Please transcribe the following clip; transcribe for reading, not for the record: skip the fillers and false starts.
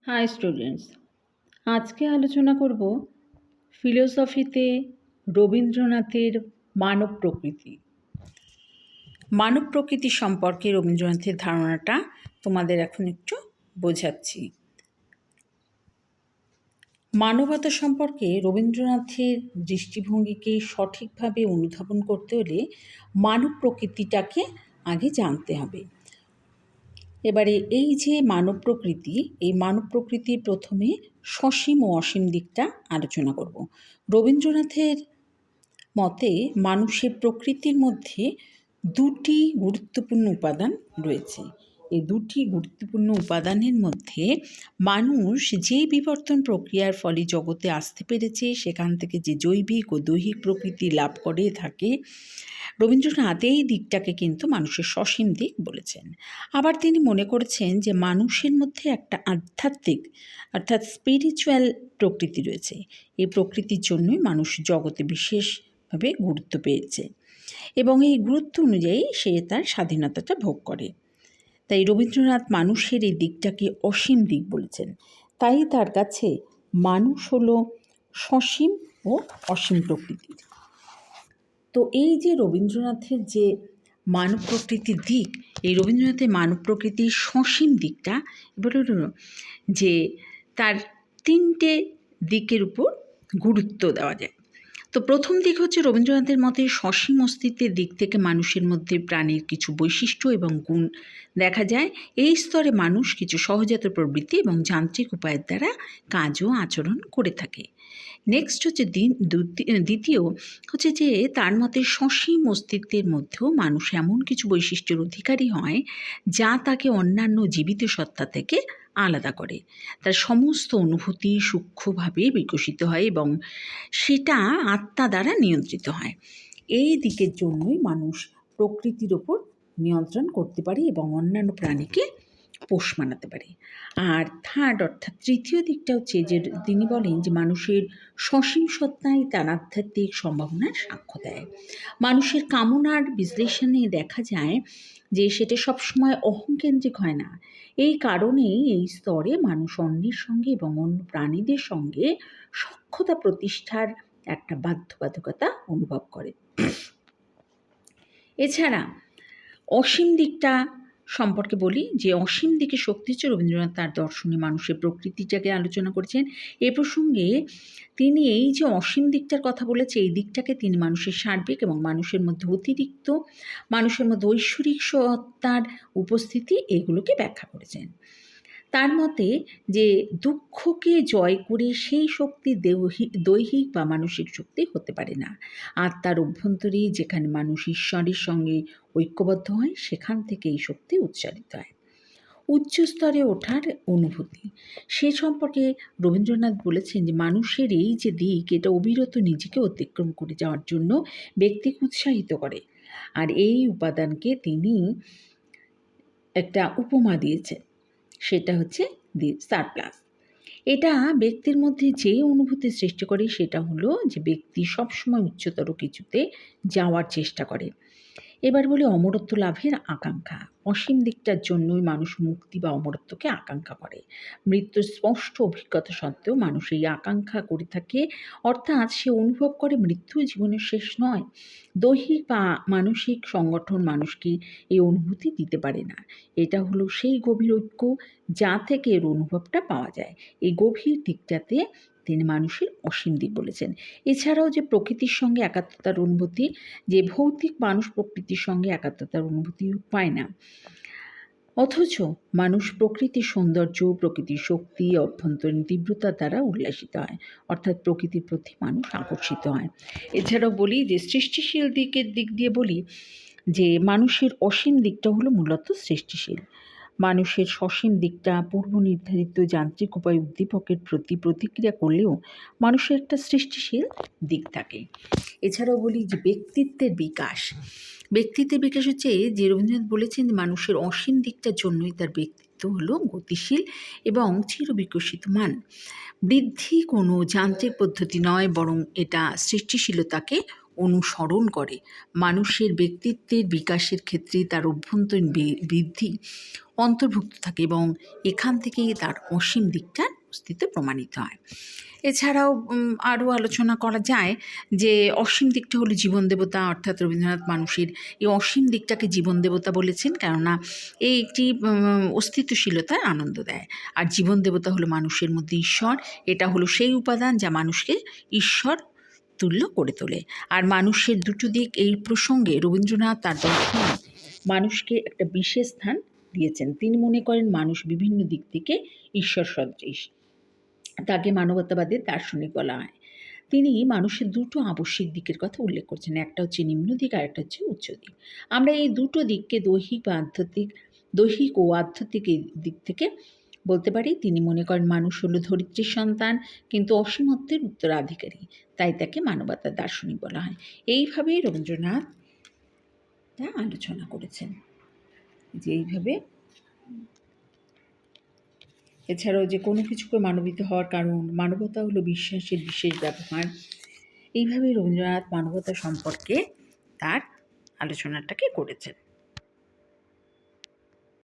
High students, আজকে আলোচনা করব ফিলোসফিতে রবীন্দ্রনাথের মানব প্রকৃতি। মানব প্রকৃতি সম্পর্কে রবীন্দ্রনাথের ধারণাটা তোমাদের এখন একটু বোঝাচ্ছি। মানবতা সম্পর্কে রবীন্দ্রনাথের দৃষ্টিভঙ্গিকে সঠিকভাবে অনুধাবন করতে হলে মানব প্রকৃতিটাকে আগে জানতে হবে। এবারে এই যে মানব প্রকৃতি, এই মানব প্রকৃতির প্রথমে সসীম ও অসীম দিকটা আলোচনা করব। রবীন্দ্রনাথের মতে মানুষের প্রকৃতির মধ্যে দুটি গুরুত্বপূর্ণ উপাদান রয়েছে। এই দুটি গুরুত্বপূর্ণ উপাদানের মধ্যে মানুষ যে বিবর্তন প্রক্রিয়ার ফলে জগতে আসতে পেরেছে, সেখান থেকে যে জৈবিক ও দৈহিক প্রকৃতি লাভ করে থাকে, রবীন্দ্রনাথ এই দিকটাকে কিন্তু মানুষের সসীম দিক বলেছেন। আবার তিনি মনে করেছেন যে মানুষের মধ্যে একটা আধ্যাত্মিক অর্থাৎ স্পিরিচুয়াল প্রকৃতি রয়েছে। এই প্রকৃতির জন্যই মানুষ জগতে বিশেষভাবে গুরুত্ব পেয়েছে এবং এই গুরুত্ব অনুযায়ী সে তার স্বাধীনতাটা ভোগ করে। তাই রবীন্দ্রনাথ মানুষের এই দিকটাকে অসীম দিক বলেছেন। তাই তার কাছে মানুষ হলো সসীম ও অসীম প্রকৃতির। তো এই যে রবীন্দ্রনাথের যে মানব প্রকৃতির দিক, এই রবীন্দ্রনাথের মানব প্রকৃতির সসীম দিকটা বলল যে তার তিনটে দিকের উপর গুরুত্ব দেওয়া যায়। তো প্রথম দিক হচ্ছে রবীন্দ্রনাথের মতে সসীম অস্তিত্বের দিক থেকে মানুষের মধ্যে প্রাণীর কিছু বৈশিষ্ট্য এবং গুণ দেখা যায়। এই স্তরে মানুষ কিছু সহজাত প্রবৃত্তি এবং যান্ত্রিক উপায়ের দ্বারা কাজ ও আচরণ করে থাকে। নেক্সট হচ্ছে দ্বিতীয় হচ্ছে যে তার মতে সসীম অস্তিত্বের মধ্যেও মানুষ এমন কিছু বৈশিষ্ট্যের অধিকারী হয় যা তাকে অন্যান্য জীবিত সত্তা থেকে আলাদা করে। তার সমস্ত অনুভূতি সূক্ষ্মভাবে বিকশিত হয় এবং সেটা আত্মা দ্বারা নিয়ন্ত্রিত হয়। এই দিকের জন্যই মানুষ প্রকৃতির ওপর নিয়ন্ত্রণ করতে পারে এবং অন্যান্য প্রাণীকে পোষ মানাতে পারে। আর থার্ড অর্থাৎ তৃতীয় দিকটা হচ্ছে যে তিনি বলেন যে মানুষের সসীম সত্তাই তার আধ্যাত্মিক সম্ভাবনার সাক্ষ্য দেয়। মানুষের কামনার বিশ্লেষণে দেখা যায় যে সেটা সবসময় অহংকেন্দ্রিক হয় না। এই কারণেই এই স্তরে মানুষ অন্যের সঙ্গে এবং অন্য প্রাণীদের সঙ্গে সখ্যতা প্রতিষ্ঠার একটা বাধ্যবাধকতা অনুভব করে। এছাড়া অসীম দিকটা সম্পর্কে বলি যে অসীম দিকে শক্তি হচ্ছে রবীন্দ্রনাথ তার দর্শনে মানুষের প্রকৃতিটাকে আলোচনা করেছেন। এ প্রসঙ্গে তিনি এই যে অসীম দিকটার কথা বলেছে, এই দিকটাকে তিনি মানুষের সার্বিক এবং মানুষের মধ্যে অতিরিক্ত, মানুষের মধ্যে ঐশ্বরিক সত্তার উপস্থিতি, এগুলোকে ব্যাখ্যা করেছেন। তার মতে যে দুঃখকে জয় করে সেই শক্তি দৈহিক বা মানসিক শক্তি হতে পারে না। আত্মার অভ্যন্তরে যেখানে মানুষ ঈশ্বরের সঙ্গে ঐক্যবদ্ধ হয়, সেখান থেকে এই শক্তি উচ্চারিত হয়। উচ্চ স্তরে ওঠার অনুভূতি, সে সম্পর্কে রবীন্দ্রনাথ বলেছেন যে মানুষের এই যে দিক, এটা অবিরত নিজেকে অতিক্রম করে যাওয়ার জন্য ব্যক্তিকে উৎসাহিত করে। আর এই উপাদানকে তিনি একটা উপমা দিয়েছেন, সেটা হচ্ছে দি সারপ্লাস। এটা ব্যক্তির মধ্যে যে অনুভূতি সৃষ্টি করে সেটা হলো যে ব্যক্তি সবসময় উচ্চতর কিছুতে যাওয়ার চেষ্টা করে। এবার বলি অমরত্ব লাভের আকাঙ্ক্ষা। অসীম দিকটার জন্যই মানুষ মুক্তি বা অমরত্বকে আকাঙ্ক্ষা করে। মৃত্যুর স্পষ্ট অভিজ্ঞতা সত্ত্বেও মানুষ এই আকাঙ্ক্ষা করে থাকে, অর্থাৎ সে অনুভব করে মৃত্যু জীবনের শেষ নয়। দৈহিক বা মানসিক সংগঠন মানুষকে এই অনুভূতি দিতে পারে না। এটা হলো সেই গভীর ঐক্য যা থেকে এর অনুভবটা পাওয়া যায়। এই গভীর দিকটাতে তিনি মানুষের অসীম দিক বলেছেন। এছাড়াও যে প্রকৃতির সঙ্গে একাত্মতার অনুভূতি, যে ভৌতিক মানুষ প্রকৃতির সঙ্গে একাত্মতার অনুভূতি পায় না, অথচ মানুষ প্রকৃতির সৌন্দর্য, প্রকৃতির শক্তি, অভ্যন্তরীণ তীব্রতার দ্বারা উল্লাসিত হয়, অর্থাৎ প্রকৃতির প্রতি মানুষ আকর্ষিত হয়। এছাড়াও বলি যে সৃষ্টিশীল দিক দিয়ে বলি যে মানুষের অসীম দিকটা হলো মূলত সৃষ্টিশীল। মানুষের সসীম দিকটা পূর্ব নির্ধারিত যান্ত্রিক উপায় উদ্দীপকের প্রতি প্রতিক্রিয়া করলেও মানুষের একটা সৃষ্টিশীল দিক থাকে। এছাড়াও বলি যে ব্যক্তিত্বের বিকাশ হচ্ছে যে রবীন্দ্রনাথ বলেছেন মানুষের অসীম দিকটার জন্যই তার ব্যক্তিত্ব হলো গতিশীল এবং চিরবিকশিত মান। বৃদ্ধি কোনো যান্ত্রিক পদ্ধতি নয়, বরং এটা সৃষ্টিশীলতাকে অনুসরণ করে। মানুষের ব্যক্তিত্বের বিকাশের ক্ষেত্রে তার অভ্যন্তরীণ বৃদ্ধি অন্তর্ভুক্ত থাকে এবং এখান থেকেই তার অসীম দিকটার অস্তিত্ব প্রমাণিত হয়। এছাড়াও আরও আলোচনা করা যায় যে অসীম দিকটা হলো জীবন দেবতা, অর্থাৎ রবীন্দ্রনাথ মানুষের এই অসীম দিকটাকে জীবন দেবতা বলেছেন, কেননা এই একটি অস্তিত্বশীলতার আনন্দ দেয়। আর জীবন দেবতা হলো মানুষের মধ্যে ঈশ্বর, এটা হলো সেই উপাদান যা মানুষকে ঈশ্বর তুল্য করে তোলে। আর মানুষের দুটো দিক, এই প্রসঙ্গে রবীন্দ্রনাথ তার দর্শনে মানুষকে একটা বিশেষ স্থান দিয়েছেন। তিনি মনে করেন মানুষ বিভিন্ন দিক থেকে ঈশ্বর সদৃশ, তাকে মানবতাবাদের দার্শনিক বলা হয়। তিনি মানুষের দুটো আবশ্যিক দিকের কথা উল্লেখ করছেন, একটা হচ্ছে নিম্ন দিক আর একটা হচ্ছে উচ্চ দিক। আমরা এই দুটো দিককে দৈহিক ও আধ্যাত্মিক দিক থেকে বলতে পারি। তিনি মনে করেন মানুষ হলো ধরিত্রীর সন্তান, কিন্তু অসীমত্বের উত্তরাধিকারী, তাই তাকে মানবতার দার্শনিক বলা হয়। এইভাবেই রবীন্দ্রনাথ তা আলোচনা করেছেন, যে এইভাবে। এছাড়াও যে কোনো কিছুকে মানবিত হওয়ার কারণ, মানবতা হলো বিশ্বাসের বিশেষ ব্যবহার, এইভাবে রবীন্দ্রনাথ মানবতা সম্পর্কে তার আলোচনাটাকে করেছেন।